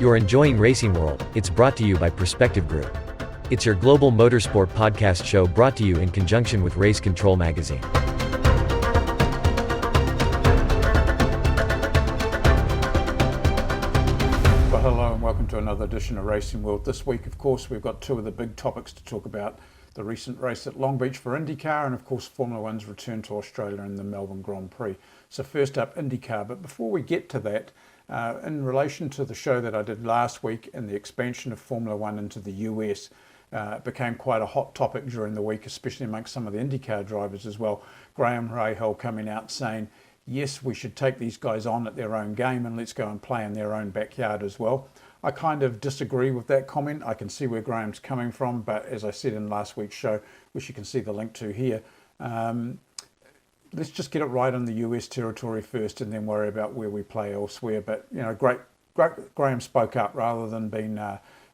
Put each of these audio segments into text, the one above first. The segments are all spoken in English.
You're enjoying Racing World. It's brought to you by Perspective Group. It's your global motorsport podcast show brought to you in conjunction with Race Control Magazine. Well, hello and welcome to another edition of Racing World. This week, of course, we've got two of the big topics to talk about. The recent race at Long Beach for IndyCar and, of course, Formula One's return to Australia in the Melbourne Grand Prix. So first up, IndyCar. But before we get to that, in relation to the show that I did last week and the expansion of Formula One into the US, it became quite a hot topic during the week, especially amongst some of the IndyCar drivers as well. Graham Rahal coming out saying, yes, we should take these guys on at their own game and let's go and play in their own backyard as well. I kind of disagree with that comment. I can see where Graham's coming from, but as I said in last week's show, which you can see the link to here, let's just get it right on the US territory first and then worry about where we play elsewhere. But, you know, great Graham spoke up rather than being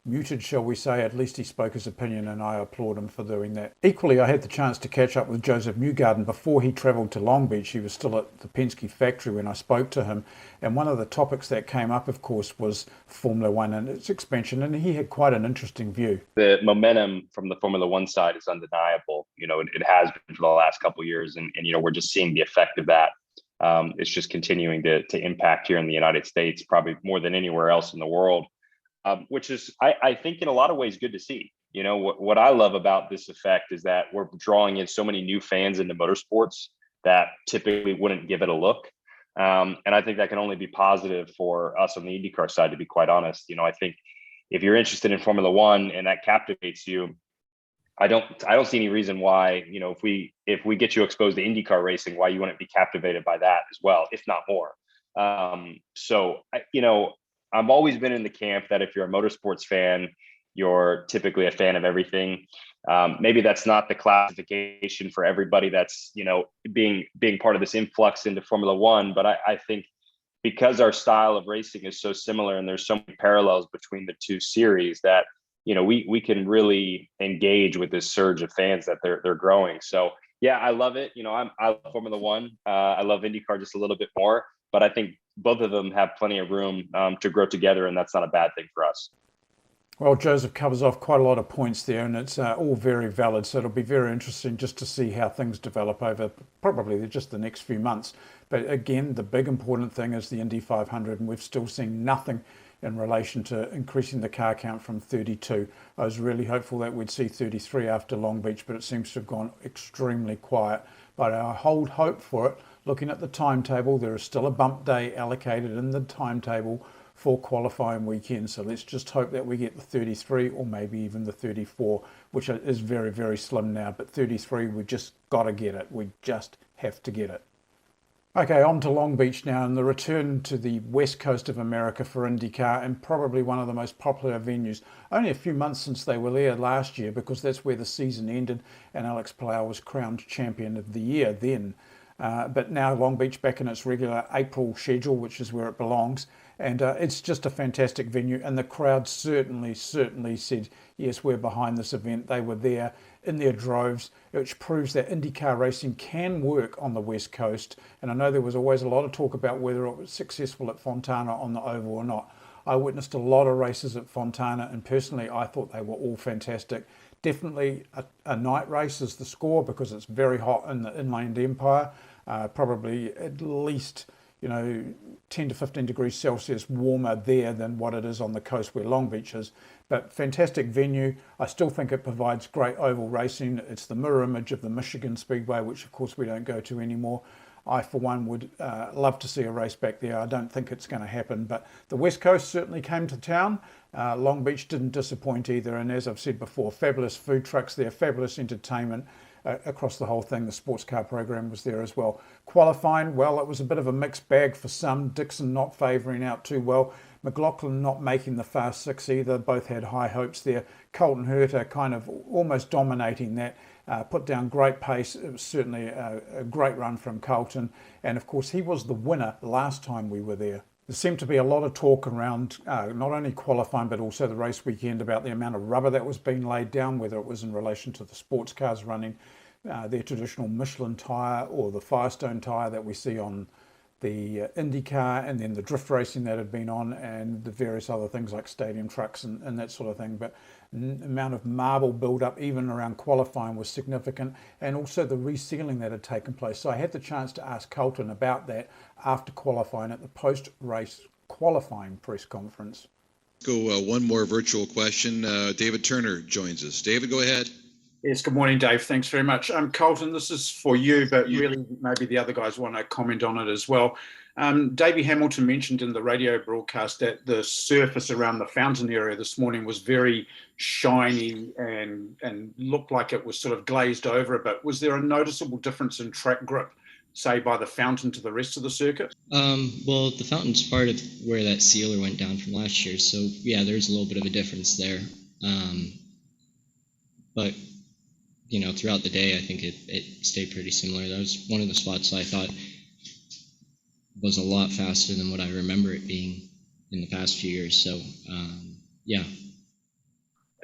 muted, shall we say. At least he spoke his opinion and I applaud him for doing that. Equally, I had the chance to catch up with Joseph Newgarden before he travelled to Long Beach. He was still at the Penske factory when I spoke to him. And one of the topics that came up, of course, was Formula One and its expansion. And he had quite an interesting view. The momentum from the Formula One side is undeniable. You know, it has been for the last couple of years. And you know, we're just seeing the effect of that. It's just continuing to impact here in the United States, probably more than anywhere else in the world, which is, I think, in a lot of ways good to see. You know, what I love about this effect is that we're drawing in so many new fans into motorsports that typically wouldn't give it a look. And I think that can only be positive for us on the IndyCar side, to be quite honest. You know, I think if you're interested in Formula One and that captivates you, I don't see any reason why, you know, if we get you exposed to IndyCar racing, why you wouldn't be captivated by that as well, if not more. You know, I've always been in the camp that if you're a motorsports fan, you're typically a fan of everything. Maybe that's not the classification for everybody that's, you know, being part of this influx into Formula One. But I think because our style of racing is so similar and there's so many parallels between the two series that, you know, we can really engage with this surge of fans that they're growing. So, yeah, I love it. You know, I love Formula One. I love IndyCar just a little bit more. But I think both of them have plenty of room to grow together, and that's not a bad thing for us. Well, Joseph covers off quite a lot of points there, and it's all very valid. So it'll be very interesting just to see how things develop over probably just the next few months. But again, the big important thing is the Indy 500, and we've still seen nothing in relation to increasing the car count from 32. I was really hopeful that we'd see 33 after Long Beach, but it seems to have gone extremely quiet. But I hold hope for it. Looking at the timetable, there is still a bump day allocated in the timetable for qualifying weekend. So let's just hope that we get the 33 or maybe even the 34, which is very, very slim now. But 33, we just got to get it. We just have to get it. Okay, on to Long Beach now, and the return to the west coast of America for IndyCar, and probably one of the most popular venues. Only a few months since they were there last year, because that's where the season ended and Alex Palou was crowned champion of the year then. But now Long Beach back in its regular April schedule, which is where it belongs. And it's just a fantastic venue. And the crowd certainly said, yes, we're behind this event. They were there in their droves, which proves that IndyCar racing can work on the West Coast. And I know there was always a lot of talk about whether it was successful at Fontana on the Oval or not. I witnessed a lot of races at Fontana, and personally, I thought they were all fantastic. Definitely a night race is the score because it's very hot in the Inland Empire. Probably at least, you know, 10 to 15 degrees Celsius warmer there than what it is on the coast where Long Beach is. But fantastic venue. I still think it provides great oval racing. It's the mirror image of the Michigan Speedway, which of course we don't go to anymore. I, for one, would love to see a race back there. I don't think it's going to happen, but the West Coast certainly came to town. Long Beach didn't disappoint either, and as I've said before, fabulous food trucks there, fabulous entertainment across the whole thing. The sports car program was there as well. Qualifying, well, it was a bit of a mixed bag for some. Dixon not favouring out too well. McLaughlin not making the Fast Six either. Both had high hopes there. Colton Herta kind of almost dominating that. Put down great pace. It was certainly a great run from Colton. And of course, he was the winner last time we were there. There seemed to be a lot of talk around not only qualifying, but also the race weekend about the amount of rubber that was being laid down, whether it was in relation to the sports cars running their traditional Michelin tyre or the Firestone tyre that we see on the IndyCar, and then the drift racing that had been on, and the various other things like stadium trucks and that sort of thing. But the amount of marble build-up even around qualifying was significant, and also the resealing that had taken place. So I had the chance to ask Colton about that after qualifying at the post-race qualifying press conference. Go one more virtual question. David Turner joins us. David, go ahead. Yes, good morning, Dave. Thanks very much. Colton, this is for you, but really maybe the other guys want to comment on it as well. Davey Hamilton mentioned in the radio broadcast that the surface around the fountain area this morning was very shiny and looked like it was sort of glazed over a bit. Was there a noticeable difference in track grip, say, by the fountain to the rest of the circuit? Well, the fountain's part of where that sealer went down from last year, so yeah, there's a little bit of a difference there. But throughout the day, I think it stayed pretty similar. That was one of the spots I thought was a lot faster than what I remember it being in the past few years. So, yeah.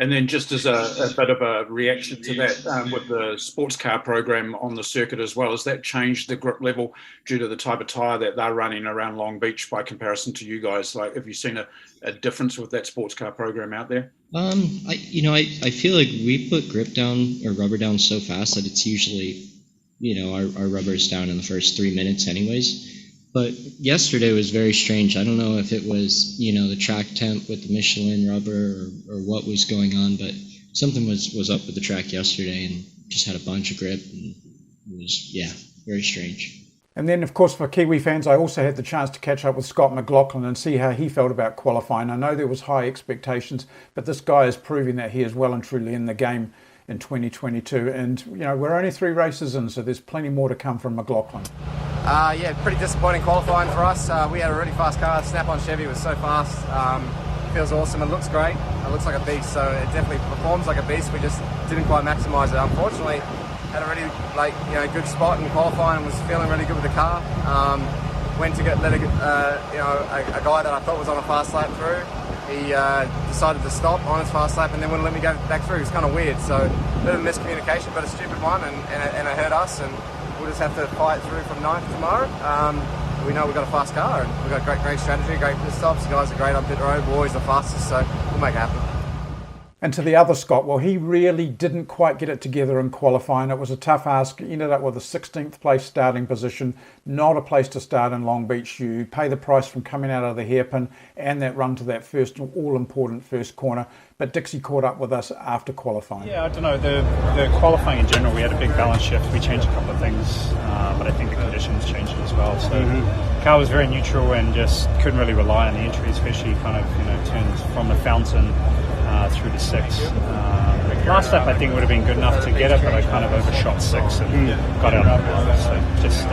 And then just as a bit of a reaction to that, with the sports car program on the circuit as well, has that changed the grip level due to the type of tyre that they're running around Long Beach by comparison to you guys? Like, have you seen a difference with that sports car program out there? I feel like we put grip down or rubber down so fast that it's usually, our rubber is down in the first 3 minutes anyways. But yesterday was very strange. I don't know if it was, the track temp with the Michelin rubber or what was going on, but something was up with the track yesterday and just had a bunch of grip, and it was, very strange. And then, of course, for Kiwi fans, I also had the chance to catch up with Scott McLaughlin and see how he felt about qualifying. I know there was high expectations, but this guy is proving that he is well and truly in the game in 2022. And, we're only 3 races in, so there's plenty more to come from McLaughlin. Pretty disappointing qualifying for us. We had a really fast car. Snap-on Chevy was so fast. Feels awesome. It looks great. It looks like a beast, so it definitely performs like a beast. We just didn't quite maximise it. Unfortunately, had a really good spot in qualifying and was feeling really good with the car. Went to let a guy that I thought was on a fast lap through. He decided to stop on his fast lap and then wouldn't let me go back through. It was kind of weird. So a bit of miscommunication, but a stupid one, and it hurt us. And we'll just have to fight through from 9th tomorrow. We know we've got a fast car and we've got great strategy, great pit stops. The guys are great on pit road. We're always the fastest, so we'll make it happen. And to the other Scott, well, he really didn't quite get it together in qualifying. It was a tough ask. He ended up with a 16th place starting position, not a place to start in Long Beach. You pay the price from coming out of the hairpin and that run to that first all-important first corner. But Dixie caught up with us after qualifying. Yeah, I don't know. The qualifying in general, we had a big balance shift. We changed a couple of things, but I think the conditions changed it as well. So the car was very neutral and just couldn't really rely on the entry, especially kind of, turns from the fountain through to 6. Last lap I think would have been good enough to get it, but I kind of overshot 6 and got out of it. So just,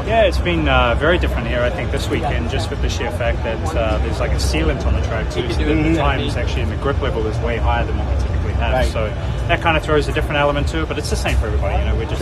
it's been very different here, I think, this weekend, just with the sheer fact that there's like a sealant on the track too, so the times actually in the grip level is way higher than what we typically have. Right. So that kind of throws a different element to it, but it's the same for everybody. We just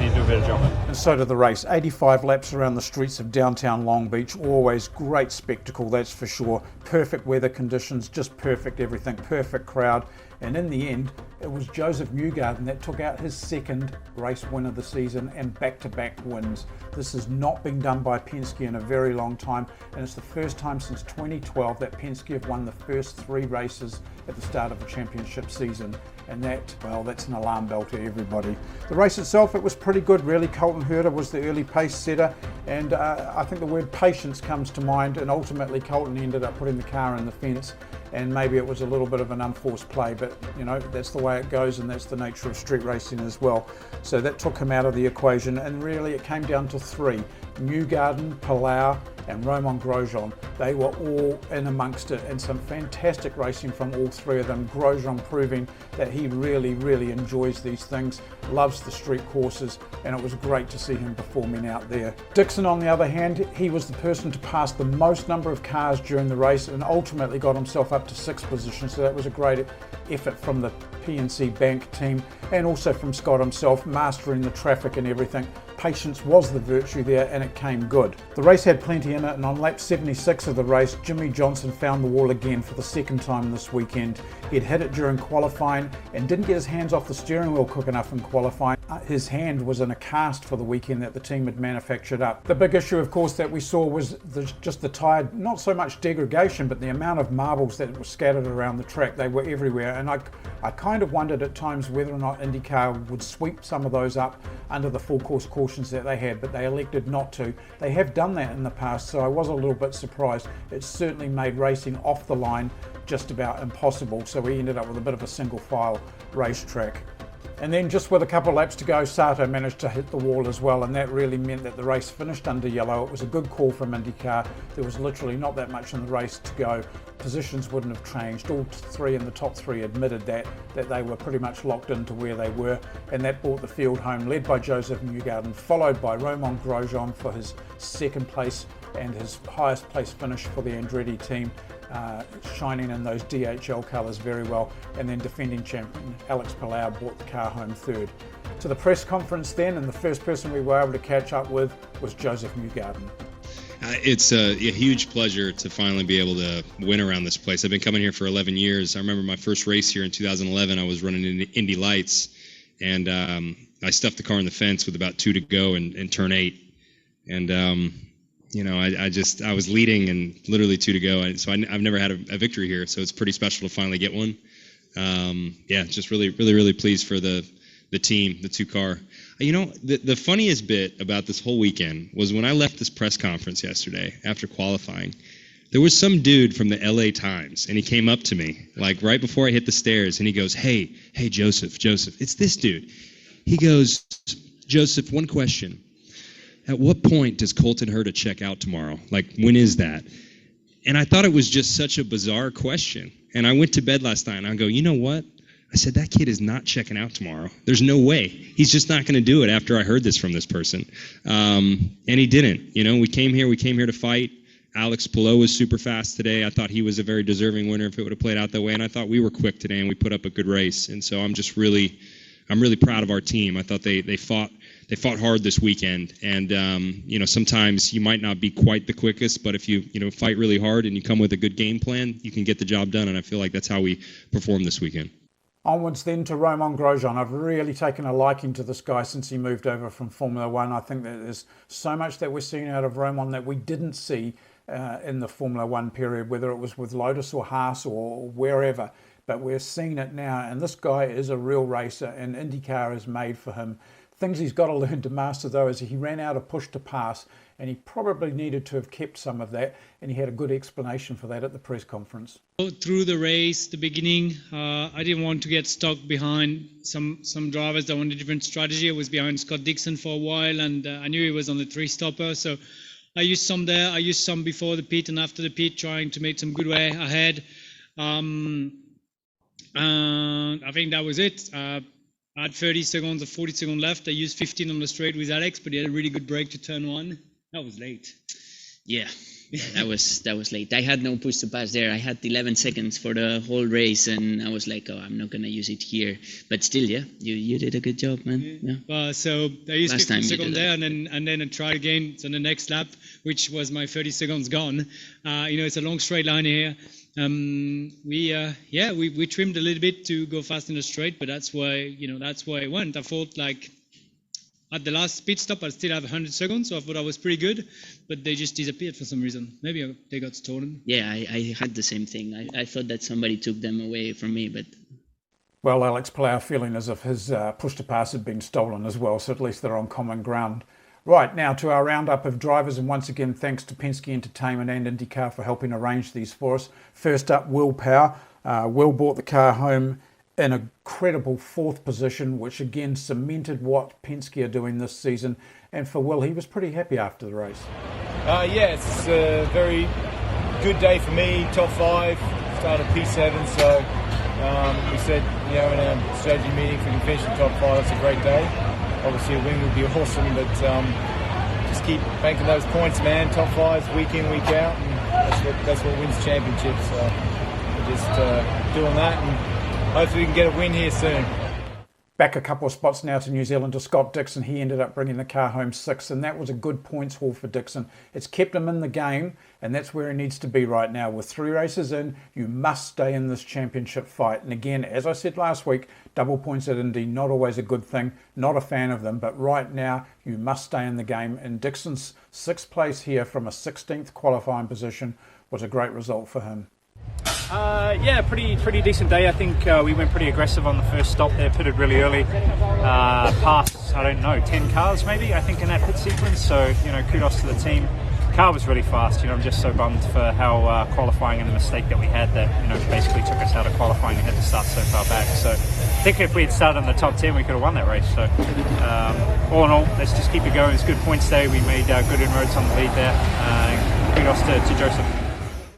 need to do a better job. And so did the race. 85 laps around the streets of downtown Long Beach. Always great spectacle, that's for sure. Perfect weather conditions, just perfect everything, perfect crowd. And in the end, it was Joseph Newgarden that took out his second race win of the season and back-to-back wins. This has not been done by Penske in a very long time, and it's the first time since 2012 that Penske have won the first 3 races at the start of a championship season. And that's an alarm bell to everybody. The race itself, it was pretty good really. Colton Herta was the early pace setter, and I think the word patience comes to mind, and ultimately Colton ended up putting the car in the fence, and maybe it was a little bit of an unforced play, but that's the way it goes, and that's the nature of street racing as well. So that took him out of the equation, and really it came down to 3. Newgarden, Palau and Romain Grosjean. They were all in amongst it, and some fantastic racing from all 3 of them. Grosjean proving that he really, really enjoys these things, loves the street courses, and it was great to see him performing out there. Dixon, on the other hand, he was the person to pass the most number of cars during the race and ultimately got himself up to 6th position, so that was a great effort from the PNC Bank team and also from Scott himself, mastering the traffic and everything. Patience was the virtue there, and it came good. The race had plenty in it, and on lap 76 of the race, Jimmie Johnson found the wall again for the second time this weekend. He'd hit it during qualifying and didn't get his hands off the steering wheel quick enough in qualifying. his hand was in a cast for the weekend that the team had manufactured up. The big issue, of course, that we saw was just the tyre, not so much degradation, but the amount of marbles that were scattered around the track. They were everywhere, and I kind of wondered at times whether or not IndyCar would sweep some of those up under the full course cautions that they had, but they elected not to. They have done that in the past, so I was a little bit surprised. It certainly made racing off the line just about impossible, so we ended up with a bit of a single file racetrack. And then just with a couple of laps to go, Sato managed to hit the wall as well, and that really meant that the race finished under yellow. It was a good call from IndyCar. There was literally not that much in the race to go. Positions wouldn't have changed. All three in the top three admitted that they were pretty much locked into where they were, and that brought the field home, led by Joseph Newgarden, followed by Romain Grosjean for his second place and his highest place finish for the Andretti team. Shining in those DHL colours very well, and then defending champion Alex Palou brought the car home third. To the press conference then, and the first person we were able to catch up with was Joseph Newgarden. It's a huge pleasure to finally be able to win around this place. I've been coming here for 11 years. I remember my first race here in 2011. I was running in Indy Lights, and I stuffed the car in the fence with about 2 to go in turn 8, and I was leading and literally 2 to go. And so I've never had a victory here. So it's pretty special to finally get one. Just really pleased for the team, the 2-car. The funniest bit about this whole weekend was when I left this press conference yesterday after qualifying, there was some dude from the LA Times, and he came up to me like right before I hit the stairs, and he goes, Hey, Joseph, it's this dude. He goes, Joseph, one question. At what point does Colton Herta check out tomorrow? Like, when is that? And I thought it was just such a bizarre question. And I went to bed last night and I go, you know what? I said, that kid is not checking out tomorrow. There's no way. He's just not going to do it after I heard this from this person. And he didn't. We came here to fight. Alex Palou was super fast today. I thought he was a very deserving winner if it would have played out that way. And I thought we were quick today and we put up a good race. And so I'm really proud of our team. I thought they fought hard this weekend, and sometimes you might not be quite the quickest, but if you fight really hard and you come with a good game plan, you can get the job done, and I feel like that's how we performed this weekend. Onwards then to Romain Grosjean. I've really taken a liking to this guy since he moved over from Formula One. I think that there's so much that we're seeing out of Romain that we didn't see in the Formula One period, whether it was with Lotus or Haas or wherever. But we're seeing it now, and this guy is a real racer, and IndyCar is made for him. Things he's got to learn to master, though, is he ran out of push to pass, and he probably needed to have kept some of that, and he had a good explanation for that at the press conference. Through the race, the beginning, I didn't want to get stuck behind some drivers that wanted a different strategy. I was behind Scott Dixon for a while, and I knew he was on the 3-stopper, so I used some there. I used some before the pit and after the pit, trying to make some good way ahead. I think that was it. I had 30 seconds or 40 seconds left. I used 15 on the straight with Alex, but he had a really good break to turn 1. That was late. Yeah, that was late. I had no push to pass there. I had 11 seconds for the whole race, and I was like, I'm not going to use it here. But still, yeah, you did a good job, man. Yeah. So I used 15 seconds there, and then I tried again on the next lap, which was my 30 seconds gone. It's a long straight line here. We trimmed a little bit to go fast in the straight, but that's why it went. I thought like at the last pit stop, I still have 100 seconds, so I thought I was pretty good, but they just disappeared for some reason. Maybe they got stolen. Yeah, I had the same thing. I thought that somebody took them away from me, but. Well, Alex Palou feeling as if his push to pass had been stolen as well, so at least they're on common ground. Right, now to our roundup of drivers, and once again thanks to Penske Entertainment and IndyCar for helping arrange these for us. First up, Will Power. Will brought the car home in a credible 4th position, which again cemented what Penske are doing this season. And for Will, he was pretty happy after the race. It's a very good day for me, top 5, started P7, so we said, in our strategy meeting, if we can finish in top 5, that's a great day. Obviously a win would be awesome, but just keep banking those points, man. Top 5s week in, week out, and that's what wins championships. So we're just doing that, and hopefully we can get a win here soon. Back a couple of spots now to New Zealand to Scott Dixon. He ended up bringing the car home 6th, and that was a good points haul for Dixon. It's kept him in the game, and that's where he needs to be right now. With 3 races in, you must stay in this championship fight. And again, as I said last week, double points at Indy, not always a good thing. Not a fan of them, but right now, you must stay in the game. And Dixon's 6th place here from a 16th qualifying position was a great result for him. Yeah, pretty decent day. I think we went pretty aggressive on the first stop there, pitted really early, past, I don't know, 10 cars maybe, I think, in that pit sequence. So, kudos to the team. Car was really fast. I'm just so bummed for how qualifying and the mistake that we had that, basically took us out of qualifying and had to start so far back. So I think if we had started in the top 10, we could have won that race. So all in all, let's just keep it going. It's a good points day. We made good inroads on the lead there. Kudos to Joseph.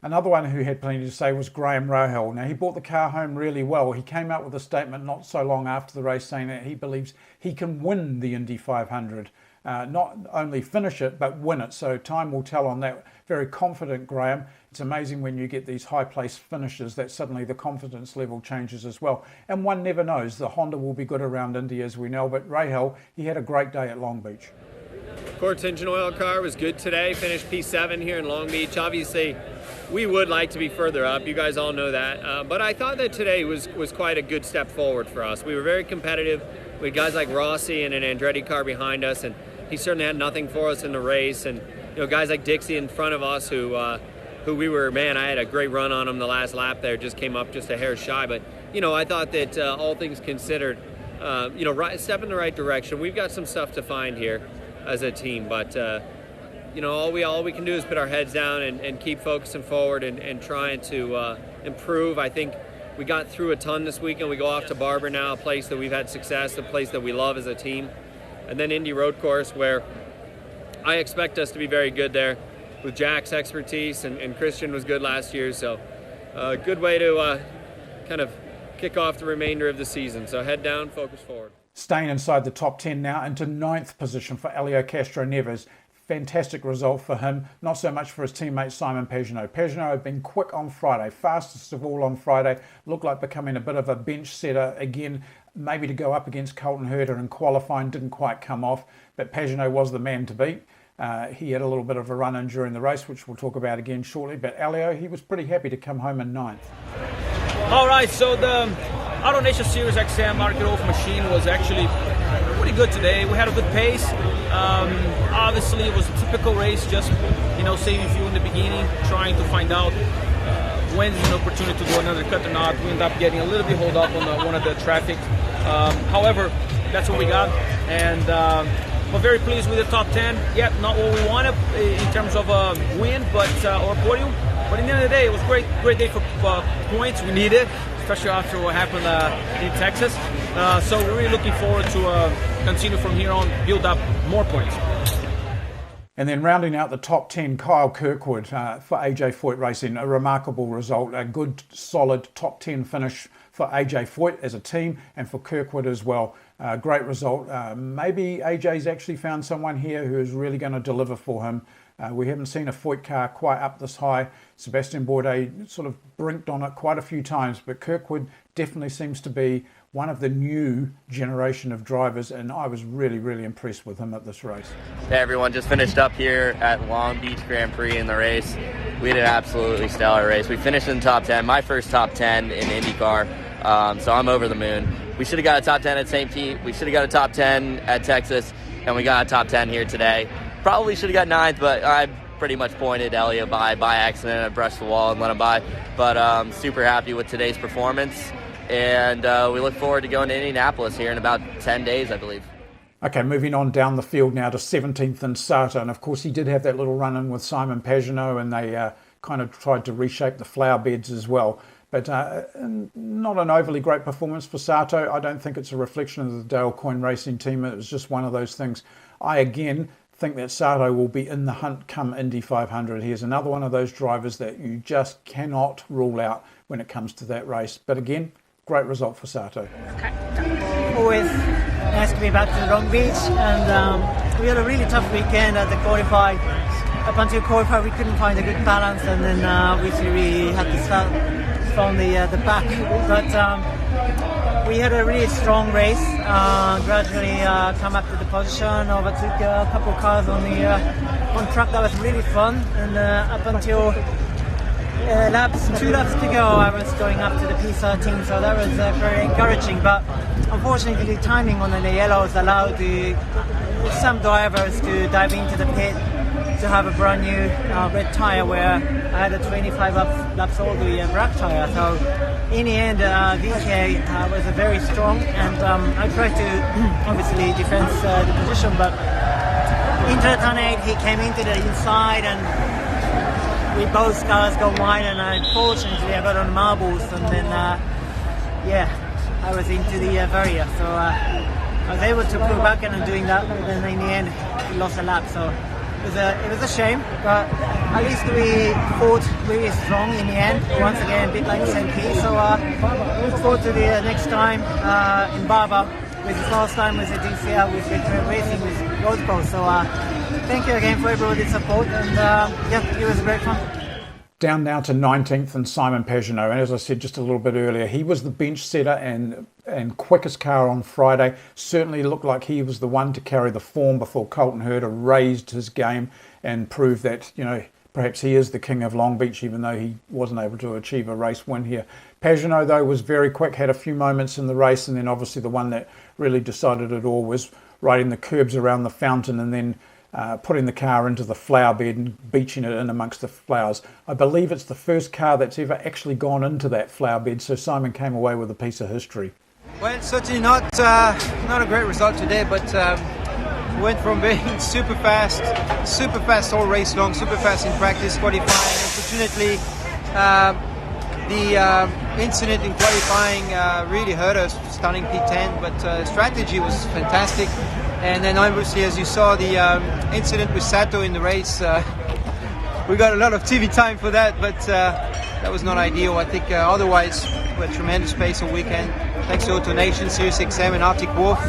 Another one who had plenty to say was Graham Rahal. Now, he brought the car home really well. He came out with a statement not so long after the race saying that he believes he can win the Indy 500. Not only finish it, but win it. So time will tell on that. Very confident Graham. It's amazing when you get these high-place finishes that suddenly the confidence level changes as well. And one never knows. The Honda will be good around Indy, as we know. But Rahal, he had a great day at Long Beach. Quartz engine oil car was good today. Finished P7 here in Long Beach. Obviously, we would like to be further up. You guys all know that. But I thought that today was quite a good step forward for us. We were very competitive. We had guys like Rossi and an Andretti car behind us, and he certainly had nothing for us in the race. And guys like Dixie in front of us who we were, man, I had a great run on him the last lap there. Just came up just a hair shy. But, I thought that all things considered, step in the right direction. We've got some stuff to find here as a team, but all we can do is put our heads down and keep focusing forward and trying to improve. I think we got through a ton this weekend. We go off to Barber now, a place that we've had success, a place that we love as a team, and then Indy Road Course, where I expect us to be very good there with Jack's expertise, and Christian was good last year, so a good way to kind of kick off the remainder of the season. So head down, focus forward. Staying inside the top 10 now, into 9th position for Helio Castroneves. Fantastic result for him, not so much for his teammate Simon Pagenaud. Pagenaud had been quick on Friday, fastest of all on Friday, looked like becoming a bit of a bench setter again, maybe to go up against Colton Herta in qualifying, didn't quite come off, but Pagenaud was the man to beat. He had a little bit of a run-in during the race, which we'll talk about again shortly, but Helio, he was pretty happy to come home in 9th. All right, so the AutoNation Series XM Market Off machine was actually pretty good today. We had a good pace. Obviously, it was a typical race, just saving fuel in the beginning, trying to find out when is an opportunity to do another cut or not. We ended up getting a little bit hold up on one of the traffic. However, that's what we got, and we're very pleased with the top 10. Yeah, not what we wanted in terms of win, but or podium. But in the end of the day, it was a great day for points. We need it, especially after what happened in Texas. So we're really looking forward to continue from here on, build up more points. And then rounding out the top 10, Kyle Kirkwood for AJ Foyt Racing. A remarkable result, a good, solid top 10 finish for AJ Foyt as a team and for Kirkwood as well. Great result. Maybe AJ's actually found someone here who is really going to deliver for him. We haven't seen a Foyt car quite up this high. Sebastian Bourdais sort of brinked on it quite a few times, but Kirkwood definitely seems to be one of the new generation of drivers, and I was really, really impressed with him at this race. Hey everyone, just finished up here at Long Beach Grand Prix in the race. We had an absolutely stellar race. We finished in the top 10, my first top 10 in IndyCar, so I'm over the moon. We should have got a top 10 at St. Pete, we should have got a top 10 at Texas, and we got a top 10 here today. Probably should have got 9th, but I pretty much pointed Helio by accident. I brushed the wall and let him by. But super happy with today's performance. And we look forward to going to Indianapolis here in about 10 days, I believe. Okay, moving on down the field now to 17th and Sato. And of course, he did have that little run-in with Simon Pagenaud, and they kind of tried to reshape the flower beds as well. But not an overly great performance for Sato. I don't think it's a reflection of the Dale Coyne Racing team. It was just one of those things. I, again, think that Sato will be in the hunt come Indy 500. He's another one of those drivers that you just cannot rule out when it comes to that race. But again, great result for Sato. Always nice to be back to Long Beach, and we had a really tough weekend at the qualify. Up until qualify, we couldn't find a good balance, and then we had to start from the back. But we had a really strong race. Gradually come up to the position, overtook a couple of cars on the on track. That was really fun, and up until 2 laps to go, I was going up to the P13, so that was very encouraging. But unfortunately, the timing on the yellows allowed some drivers to dive into the pit to have a brand new red tyre, where I had a 25 laps all the black tyre. So in the end, VK was very strong, and I tried to obviously defend the position, but into the turn 8 he came into the inside, and we both cars got wide, and unfortunately I got on marbles, and then I was into the barrier, so I was able to pull back and doing that, but then in the end we lost a lap. So it was a shame, but at least we fought really strong in the end. Once again, a bit like SMP. So look forward to the next time in Barber, with his last time with the DCL with Victory Racing with Roadco. So thank you again for everybody's support, and it was great fun. Down now to 19th and Simon Pagenaud, and as I said just a little bit earlier, he was the bench setter and quickest car on Friday. Certainly looked like he was the one to carry the form before Colton Herta raised his game and proved that, perhaps he is the king of Long Beach, even though he wasn't able to achieve a race win here. Pagenaud, though, was very quick, had a few moments in the race, and then obviously the one that really decided it all was riding the curbs around the fountain and then putting the car into the flower bed and beaching it in amongst the flowers. I believe it's the first car that's ever actually gone into that flower bed, so Simon came away with a piece of history. Well, certainly not a great result today, but went from being super fast all race long, super fast in practice, qualifying. Unfortunately, the incident in qualifying really hurt us, starting P10, but strategy was fantastic. And then obviously, as you saw, the incident with Sato in the race, we got a lot of TV time for that, but that was not ideal. I think otherwise, we had tremendous pace all weekend, thanks to AutoNation, Sirius XM and Arctic Wolf,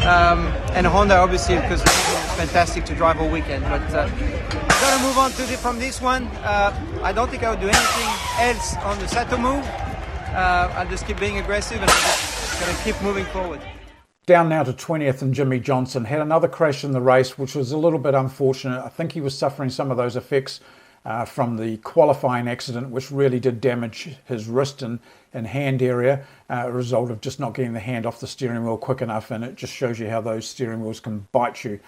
and Honda obviously, because it was fantastic to drive all weekend. But we've got to move on from this one. I don't think I would do anything else on the Sato move. I'll just keep being aggressive, and I'm just going to keep moving forward. Down now to 20th, and Jimmie Johnson had another crash in the race, which was a little bit unfortunate. I think he was suffering some of those effects from the qualifying accident, which really did damage his wrist and hand area, a result of just not getting the hand off the steering wheel quick enough, and it just shows you how those steering wheels can bite you.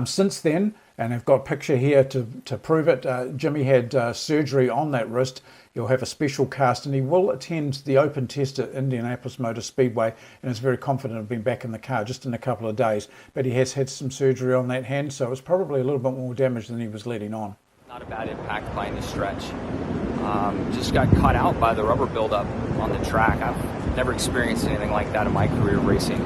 Since then, and I've got a picture here to prove it, Jimmie had surgery on that wrist. He'll have a special cast, and he will attend the open test at Indianapolis Motor Speedway, and is very confident of being back in the car just in a couple of days. But he has had some surgery on that hand, so it's probably a little bit more damage than he was letting on. Not a bad impact by any stretch. Just got caught out by the rubber buildup on the track. I've never experienced anything like that in my career racing.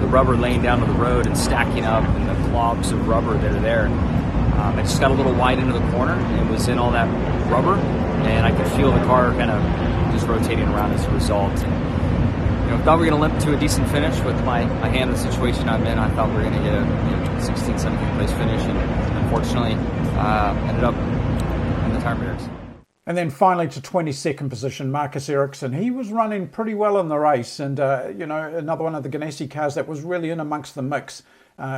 The rubber laying down to the road and stacking up, and the clogs of rubber that are there. I just got a little wide into the corner and was in all that rubber, and I could feel the car kind of just rotating around as a result. And, thought we were going to limp to a decent finish with my hand in the situation I'm in. I thought we were going to get a 16th, 17th place finish, and unfortunately ended up in the tire barriers. And then finally to 22nd position, Marcus Ericsson. He was running pretty well in the race, and another one of the Ganassi cars that was really in amongst the mix,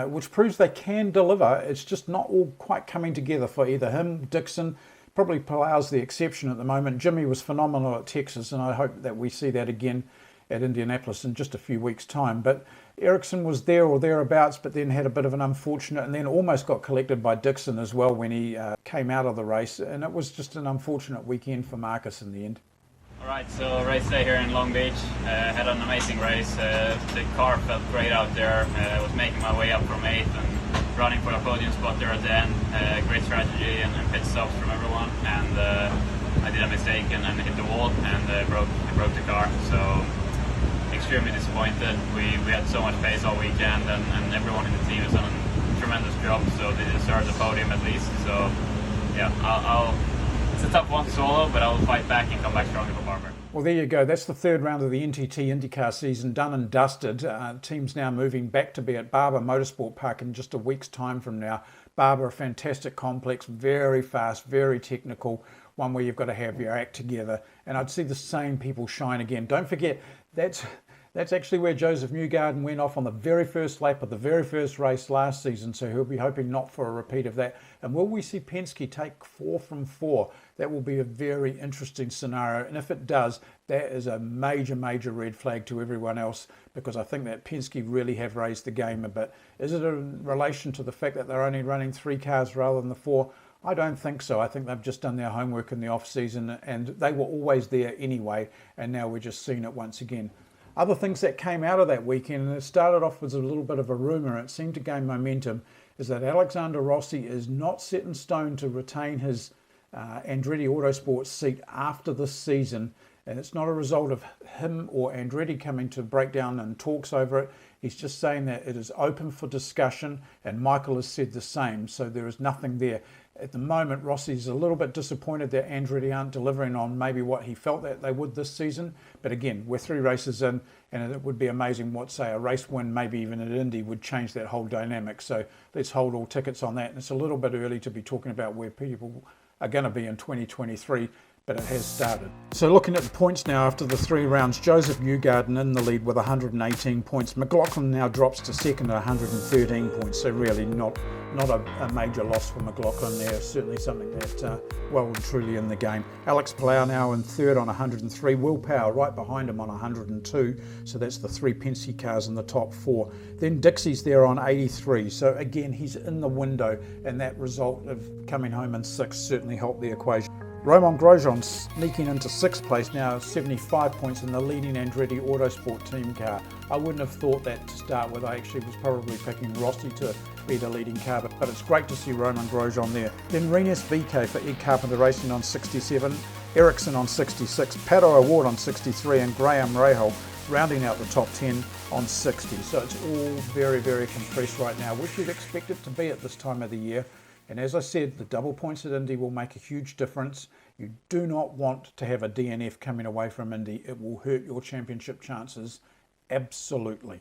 which proves they can deliver. It's just not all quite coming together for either him, Dixon. Probably Palau's the exception at the moment. Jimmie was phenomenal at Texas, and I hope that we see that again at Indianapolis in just a few weeks' time. But Ericsson was there or thereabouts, but then had a bit of an unfortunate, and then almost got collected by Dixon as well when he came out of the race, and it was just an unfortunate weekend for Marcus in the end. All right, so race day here in Long Beach. Had an amazing race. The car felt great out there. I was making my way up from 8th and running for a podium spot there at the end. Great strategy and pit stops from everyone, and I did a mistake and hit the wall and broke the car. So extremely disappointed. We had so much pace all weekend, and everyone in the team has done a tremendous job, so they deserve the podium at least. So yeah, it's a tough one to swallow, but I'll fight back and come back stronger for Barber. Well, there you go. That's the third round of the NTT IndyCar season done and dusted. Teams now moving back to be at Barber Motorsport Park in just a week's time from now. Barber, a fantastic complex, very fast, very technical, one where you've got to have your act together. And I'd see the same people shine again. Don't forget, that's That's actually where Joseph Newgarden went off on the very first lap of the very first race last season, so he'll be hoping not for a repeat of that. And will we see Penske take 4 from 4? That will be a very interesting scenario, and if it does, that is a major, major red flag to everyone else, because I think that Penske really have raised the game a bit. Is it in relation to the fact that they're only running 3 cars rather than the 4? I don't think so. I think they've just done their homework in the off-season, and they were always there anyway, and now we're just seeing it once again. Other things that came out of that weekend, and it started off as a little bit of a rumour, it seemed to gain momentum, is that Alexander Rossi is not set in stone to retain his Andretti Autosport seat after this season, and it's not a result of him or Andretti coming to break down and talks over it. He's just saying that it is open for discussion, and Michael has said the same, so there is nothing there. At the moment, Rossi's a little bit disappointed that Andretti aren't delivering on maybe what he felt that they would this season. But again, we're 3 races in, and it would be amazing what, say, a race win, maybe even at Indy, would change that whole dynamic. So let's hold all tickets on that. And it's a little bit early to be talking about where people are going to be in 2023, but it has started. So looking at the points now after the 3 rounds, Joseph Newgarden in the lead with 118 points. McLaughlin now drops to second at 113 points, so really not a major loss for McLaughlin there. Certainly something that well and truly in the game. Alex Palau now in third on 103. Will Power right behind him on 102, so that's the 3 Penske cars in the top 4. Then Dixie's there on 83, so again he's in the window, and that result of coming home in 6th certainly helped the equation. Romain Grosjean sneaking into 6th place now, 75 points in the leading Andretti Autosport team car. I wouldn't have thought that to start with. I actually was probably picking Rossi to be the leading car, but it's great to see Romain Grosjean there. Then Rinus VeeKay for Ed Carpenter Racing on 67, Ericsson on 66, Pato Award on 63, and Graham Rahal rounding out the top 10 on 60. So it's all very, very compressed right now, which you'd expect it to be at this time of the year. And as I said, the double points at Indy will make a huge difference. You do not want to have a DNF coming away from Indy. It will hurt your championship chances, absolutely.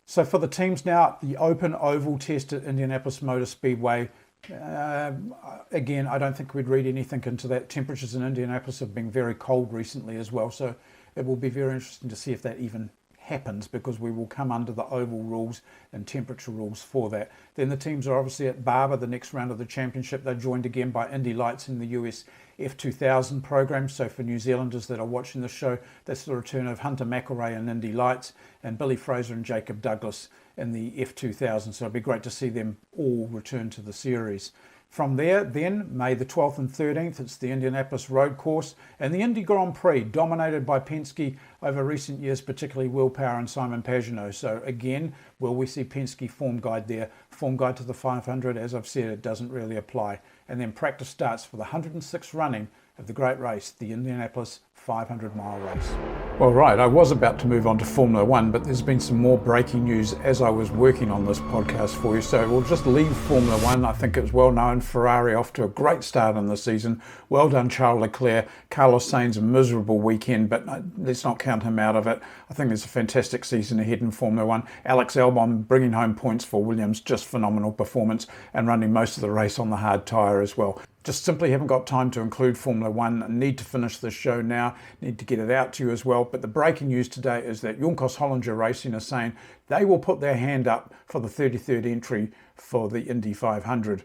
So for the teams now, the open oval test at Indianapolis Motor Speedway. Again, I don't think we'd read anything into that. Temperatures in Indianapolis have been very cold recently as well, so it will be very interesting to see if that even happens, because we will come under the oval rules and temperature rules for that. Then the teams are obviously at Barber, the next round of the championship. They're joined again by Indy Lights in the US F2000 program. So for New Zealanders that are watching the show, that's the return of Hunter McElrea in Indy Lights and Billy Fraser and Jacob Douglas in the F2000. So it'll be great to see them all return to the series. From there, then, May the 12th and 13th, it's the Indianapolis Road Course and the Indy Grand Prix, dominated by Penske over recent years, particularly Will Power and Simon Pagenaud. So again, will we see Penske form guide there? Form guide to the 500, as I've said, it doesn't really apply. And then practice starts for the 106th running of the great race, the Indianapolis 500-mile race. Well, right, I was about to move on to Formula One, but there's been some more breaking news as I was working on this podcast for you. So we'll just leave Formula One. I think it's well known. Ferrari off to a great start in the season. Well done, Charles Leclerc. Carlos Sainz, a miserable weekend, but let's not count him out of it. I think there's a fantastic season ahead in Formula One. Alex Albon bringing home points for Williams, just phenomenal performance, and running most of the race on the hard tyre as well. Just simply haven't got time to include Formula One. I need to finish this show now, need to get it out to you as well. But the breaking news today is that Juncos Hollinger Racing is saying they will put their hand up for the 33rd entry for the Indy 500.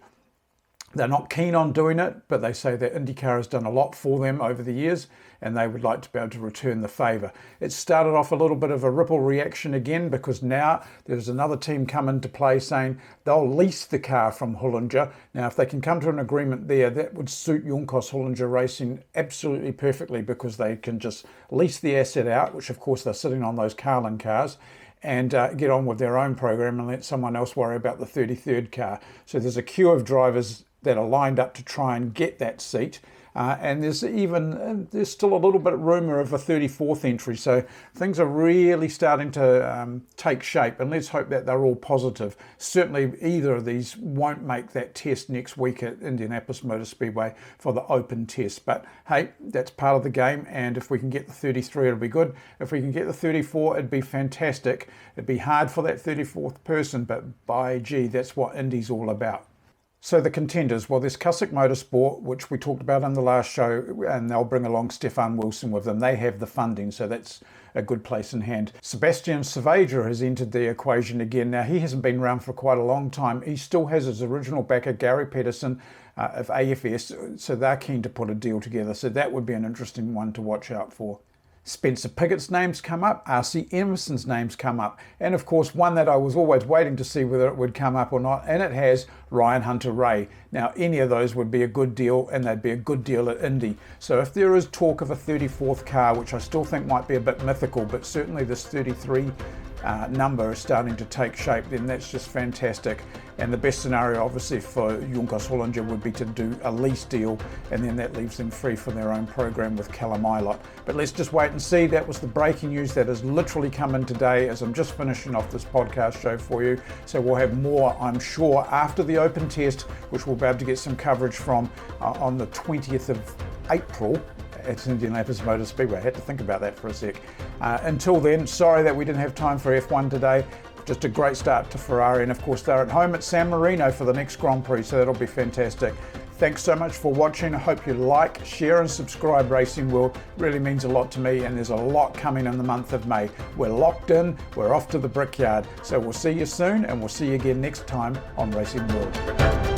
They're not keen on doing it, but they say that IndyCar has done a lot for them over the years, and they would like to be able to return the favour. It started off a little bit of a ripple reaction again, because now there's another team come into play saying they'll lease the car from Hollinger. Now, if they can come to an agreement there, that would suit Juncos Hollinger Racing absolutely perfectly, because they can just lease the asset out, which of course they're sitting on those Carlin cars, and get on with their own program and let someone else worry about the 33rd car. So there's a queue of drivers that are lined up to try and get that seat. And there's still a little bit of rumour of a 34th entry. So things are really starting to take shape, and let's hope that they're all positive. Certainly either of these won't make that test next week at Indianapolis Motor Speedway for the open test. But hey, that's part of the game, and if we can get the 33, it'll be good. If we can get the 34, it'd be fantastic. It'd be hard for that 34th person, but by gee, that's what Indy's all about. So the contenders, well, there's Cusick Motorsport, which we talked about in the last show, and they'll bring along Stefan Wilson with them. They have the funding, so that's a good place in hand. Sebastian Saavedra has entered the equation again. Now, he hasn't been around for quite a long time. He still has his original backer, Gary Pedersen, of AFS, so they're keen to put a deal together. So that would be an interesting one to watch out for. Spencer Pickett's name's come up, RC Emerson's name's come up, and of course one that I was always waiting to see whether it would come up or not, and it has, Ryan Hunter-Reay. Now any of those would be a good deal, and they'd be a good deal at Indy. So if there is talk of a 34th car, which I still think might be a bit mythical, but certainly this 33 number is starting to take shape, then that's just fantastic. And the best scenario obviously for Junkers Hollinger would be to do a lease deal, and then that leaves them free for their own program with Callum Ilott. But let's just wait and see. That was the breaking news that has literally come in today as I'm just finishing off this podcast show for you. So we'll have more, I'm sure, after the open test, which we'll be able to get some coverage from on the 20th of April. At Indianapolis Motor Speedway. I had to think about that for a sec. Until then, sorry that we didn't have time for F1 today. Just a great start to Ferrari, and of course they're at home at San Marino for the next Grand Prix, so that'll be fantastic. Thanks so much for watching. I hope you like, share and subscribe Racing World. It really means a lot to me, and there's a lot coming in the month of May. We're locked in, we're off to the Brickyard. So we'll see you soon, and we'll see you again next time on Racing World.